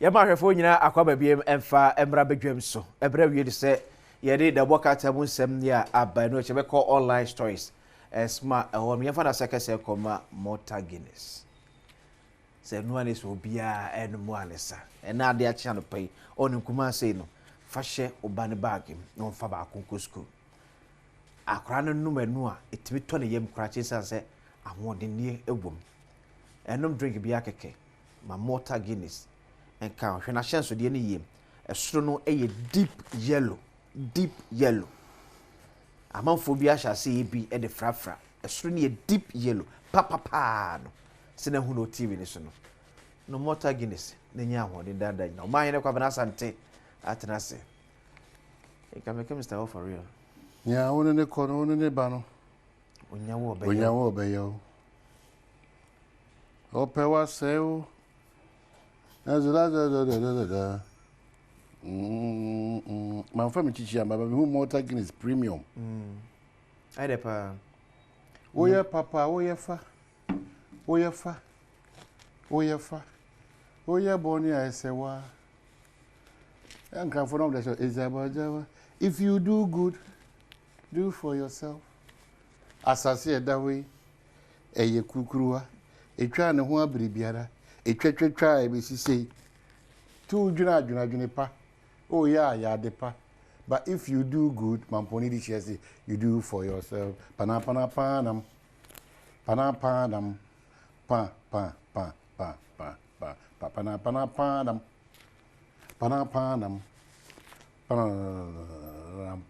Yama hwefo nyina akwaba biem emfa emra bedwam so. Ebra wie de se ye de double kata mu nsem ya aba no chebe call online stories. Esma ehom ye fa na sekese koma Mota Guinness. Se no ani so bia enmu anesa. Ena ade a chia no pai. Onu kuma sei no. Fa hye obane bag no fa ba akonko school. Akra no numanu a etimi to ne yem kra che sanse ahodennie egwom. Enom drink bia keke. Ma Mota Guinness. And can when a chance with the any a no a deep yellow. A man phobia shall say be at the frafra, a stringy deep yellow, papa no. Send who no TV no Mota Guinness, the young one in that day. No, mine a cabanasante at Nase. It can make Mr. O for real. Yeah, one in the corner, one in the banner. When you obey you. Oh, power sale. My family teacher, my Mota Guinness premium. I depa. Oh, yeah, papa, oh, yeah, fa. Oh, yeah, fa. Oh, yeah, fa. Oh, yeah, Bonnie, I say, why? And come from the show is about Java. If you do good, do for yourself. As I said that way, a ye kukurua, a trying to one bribiara. A try, Missy say, two junipa. Oh, yeah, depa. But if you do good, Mamponi, you do for yourself. Panapanam, panapanam, pa, panapanam, panapanam,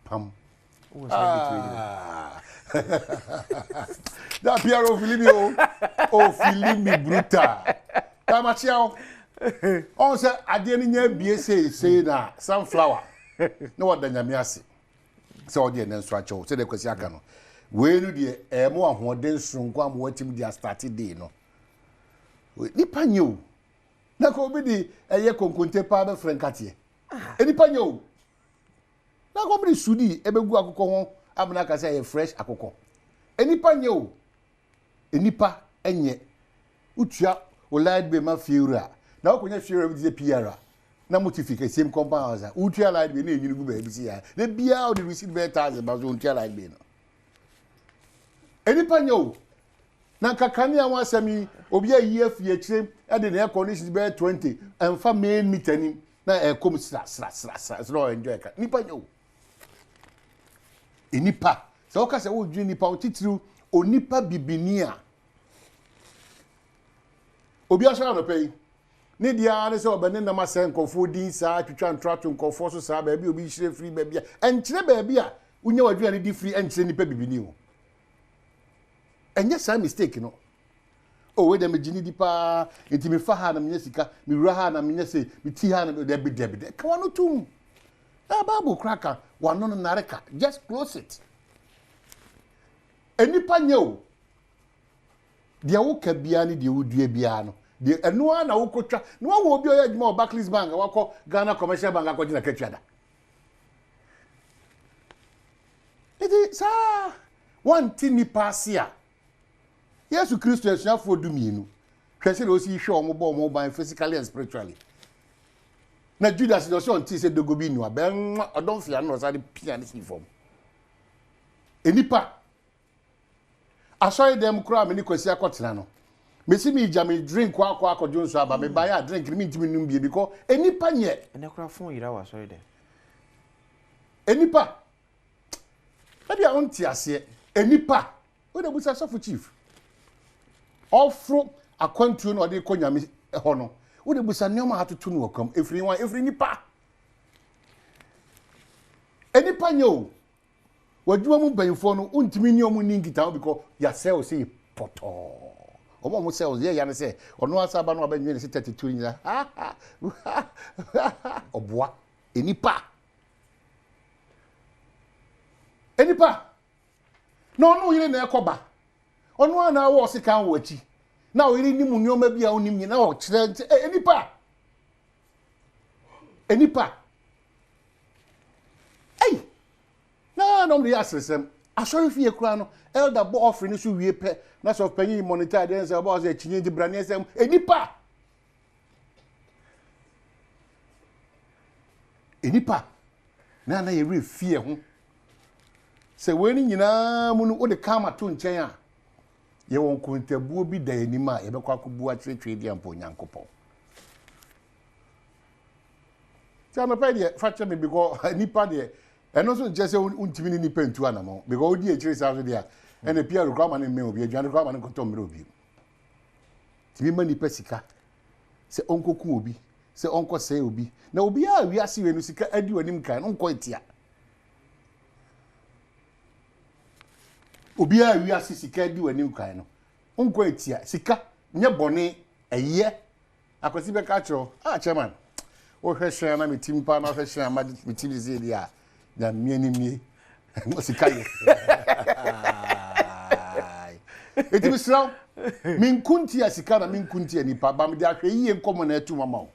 pam. What's that That Piero Filipino, oh, Filipino brutal. Tamachao. On say adeni be say na sunflower. No what danyamiase. So dey na nsuacho. Say the kwesi aka no. We no dey mo ahoden sonko am watim dey start day no. Nipa nyo. Na ko bi di eye konkonte pa be frankate. Nipa nyo. Na ko bi sudi ebegu akoko ho abna ka say fresh akoko. Nipa nyo. Nipa enye. Utua o light be ma fiura na okonya fiura bi de piara na motifike same compound za utua light be na enyinu gu ba bi si ya na bia o de receipt be 1000 ba so utua light be no enipa nyo na kakane a wasami obi a yi afie kire e de na air condition be 20 emfa main meter nim na e kom sra so enjoy ka nipa nyo enipa so ka se wo dwi nipa o titiri onipa bibinia obi asha no pay ni dia ne se obane na ma sen kofo din sa twetwa ntrato nkofo so sa ba bi obi hire free ba bia enkyere ba bia unya wadua ne di free enkyere nipa bibini o enye sa mistake no o we dem gini di pa enti me fa ha na me sika me wura ha na me se me ti ha na de bi ka wano tum na babu kraka wano no nareka just close it enipa nyew dia wo ka bia ne dia wo dua bia no dia eno na wo kotwa no wo obi oya djuma Barclays Bank wakọ Ghana Commercial Bank akọ dina katwada edi sa wanti ni pasia Yesu Kristo esuafo dumienu hwese na osi hwe omo ban physically and spiritually na Judas do so nti se dogobi nu aben odon fia no sa de pia ne sifom enipa asoy dem kura me ni kwasi akotena no me si mi jam drink kwa akojo nso aba me buy a drink me ntimi num bie because enipa nye ene kura fon yira wa sorry dem enipa ebe a onti ase enipa we dey busa sofu chief ofro akwantu no de konyame ho no we dey busa neoma hatoto no wakam efri nipa enipa nye o wadwuma mu bayifo no untimi ni omu ni ngita because ya sell say poto omo sell ye ya ne say ono asaba no abanwe ne 32 nyina obua enipa no yire na ekoba ono ana wo sika wo achi na o yire ni mu nyoma bia onim nyina o kire enipa no me asesem asori fie kura no elder bo offering so wie pe na so panyi monitor dey say about say chinye di brane sem enipa enipa na na ye refie ho se we ni nyina mu no wo de kama to nchen a ye won kontabuo bi da enima ye bekwa kobu a tretwe di ampo nyankopon Tiano pay de fache me because nipa de eno so je se untimi ni nipa ntu anamo because odi e kire sa so de a ene pia requirement ni me obi adwan requirement ko to mre obi timi ma nipa sika se onkoku obi se onko se obi na obi a wi ase we no sika adi wanim kan onko etia obi a wi ase sika adi wanim kan no onko etia sika nye bone eye akwasi be ka chro chairman o hwehwe na metimpa na hwehwe ma mitimize dia na mie mo sika ye etimi sraw min kunti asika na min kunti anipa ba me de ahwe yiye nkomo na atu mama o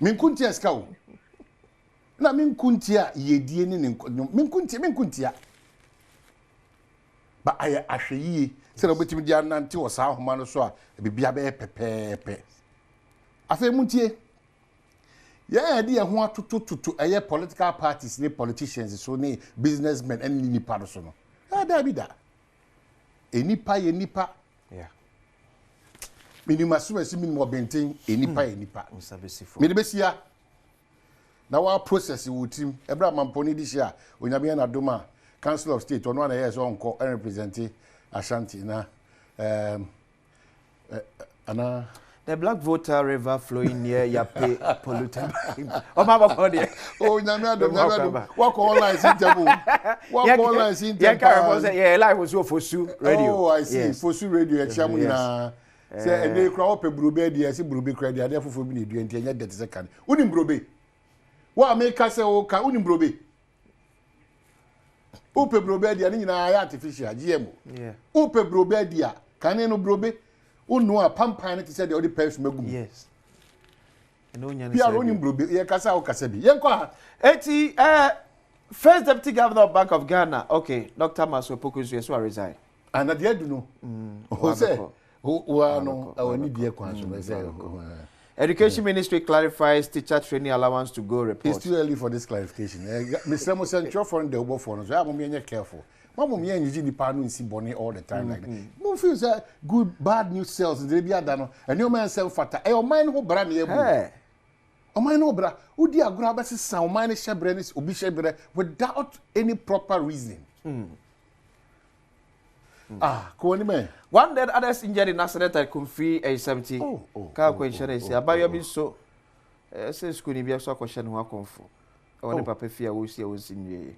min kunti asika o na min kunti a yedie ni min kunti a ba aye ahwe yiye se na obetimi dia nante wo saa homa no so a bibia be pepepe afa muntie ya de ho atotototo eye political parties ni politicians so ni businessmen and ni nipa so no da bi da enipa ye nipa yeah minima so esi minimo benten enipa ye nipa nsabesifo me de besia na wa process wutim ebra mamponi di hia onyame na doma council of state ono na yes onko represent Ashanti na ana the black voter river flowing near Yape polluted. Oh, Mama Cody. Oh, Nyame, walk online, Sintabu. Walk online, Sintabu. Yeah, live was for Su Radio. Oh, I see. For Su Radio, Chamuna. Say, and they crowd up a brube, I see brube credit, therefore for me, and yet that is a can. Unim brube. What make us say, oh, unim brube? Upe brube, the Anina artificial, GMO. Yeah. Upe brube, dia. Can you no brube? Unu a pampan ti said the other person megum. Yes. Eno nya Pia roni mbrobe ye kasa o kasa bi. Ye nko ha. Eti first deputy governor of Bank of Ghana. Okay, Dr. Maso Pokusu so resign. And at the end no. O say o no awani die kwan so say. Education Ministry clarifies teacher training allowance to go report. It's too early for this clarification. Mr. Mosencho for the obo for no. So am me careful. Mama me and you panu in Sibone all the time like that. Mo feel say good bad news sales they be adano. And your man sell fata. E o man ho bra me ebu. O man ho bra. Udi agura ba se san o man shebre ni obi shebre without any proper reasoning. Ko ni me. One dead, others injured in accident at Kumfi A70. Car insurance. Abayo bi so. Say school ni bi so question ho akonfo. E won papa fia wo si e wo sinwie.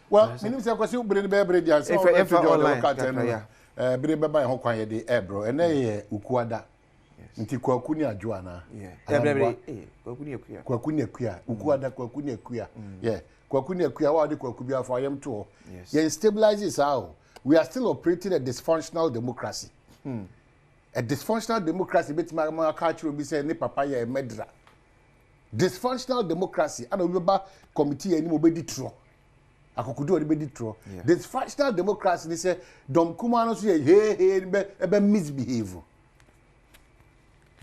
Well, minimum say kwasi ubere be bre dia so if online bre be ba ho kwan ye de bro ene ye ukuada nti kwaku ni adwo na kwaku ni akua ukuada kwaku ni akua kwaku ni akua wa de kwaku bi afọ ayem to ye stabilizes how we are still operating a dysfunctional democracy a dysfunctional democracy bit ma culture bi say ni papa ye medra dysfunctional democracy and we ba committee any mo be di tro akokudu odi be di tro dysfunctional democracy ni say dom kuma no so ye be misbehave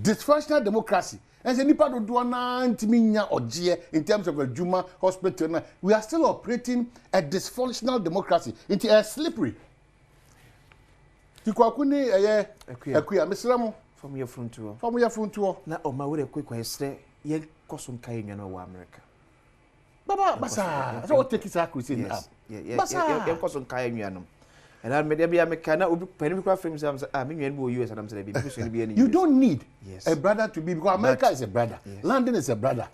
dysfunctional democracy and say nipa do na ntimi nya oje in terms of adwuma hospital na we are still operating a dysfunctional democracy into a slippery tikwaku ni akua mesramo from your front to na o ma we kwekwa esre ye kosun kai nwa no wa America baba basa so take it accuracy up basa ye kosun kai nwa no and I made be America na obi pani kwa film say me nwa no US and I'm say be so be any you don't need a brother to be because America is a brother London is a brother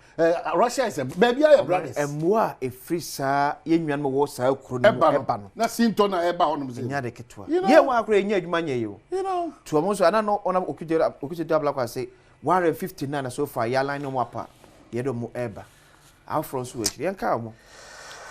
Russia is a baby are brothers emwa e free sa ye nwa no wo sa kuro no eba no na sinto na eba ho no say nya de ketwa ye wa akura nya adwuma nya yo you know to mo so ana no ona okuje black kwa say 159 so far ya line no mapa ye do mo eba how from so we yanka mo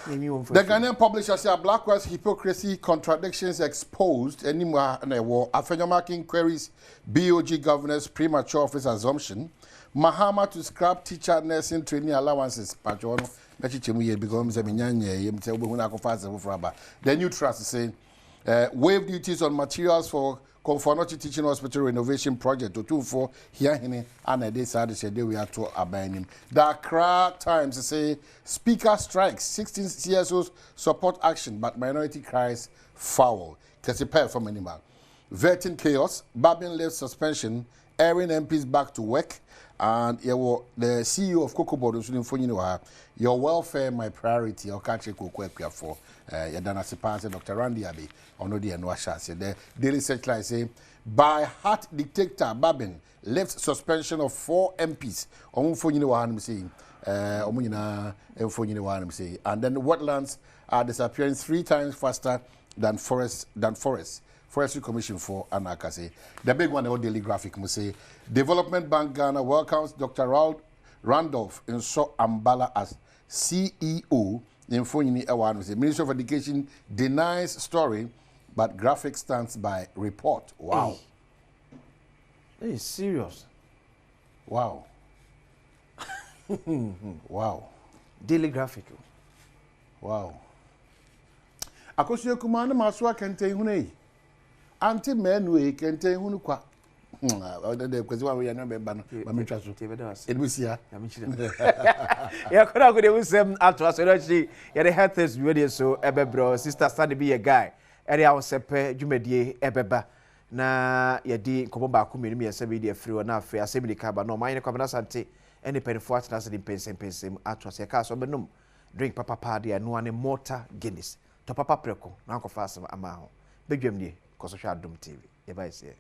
the Ghanaian publisher say Blackwell's hypocrisy contradictions exposed anymore and afenyomark inquiries BOG governors premature office assumption Mahama to scrap teacher nursing training allowances pajono na chichemu ye because me nyanya ye mte obo na ko fast for aba the new trust is saying Waive duties on materials for Konfonochi Teaching Hospital renovation project. To for here and a day sad say we are to abandon. The Accra Times say speaker strikes 16 CSOs support action but minority cries foul. Kesipe from animal. Vetting chaos. Bagbin left suspension. Airing MPs back to work. And the CEO of Cocoa Board your welfare my priority. I'll catch you for Yadana Sipanse, Dr. Randy Abbey, Onodi and Washa said the Daily Searchlight say by heart dictator Bagbin left suspension of 4 MPs. And then wetlands are disappearing 3 times faster than forests. Forestry Commission for Anakase. The big one, the Daily Graphic, must say Development Bank Ghana welcomes Dr. Randolph in So Ambala as CEO. The Ministry of Education denies story, but graphic stands by report. Wow. That is serious. Wow. Wow. Daily Graphic. Wow. Akosua Kumana Maswa Kente Hune. Anti Menwe Kente Hunu kwa. Because we are not it was here. Yeah, could I go with some atlas? Yeah, the health is really so. Ebebro, sister, study be a guy. Area was a jumedie ebeba. Na yadi komoba kumini me sebi de free na fe assembly ka ba no mine kwabana sante any penny for atlas in pensem atlas ya ka so benum drink papa de no ane mortar Guinness to papa preko na ko fa asem ama ho bedwam die ko so hwa Adom TV ye ba ise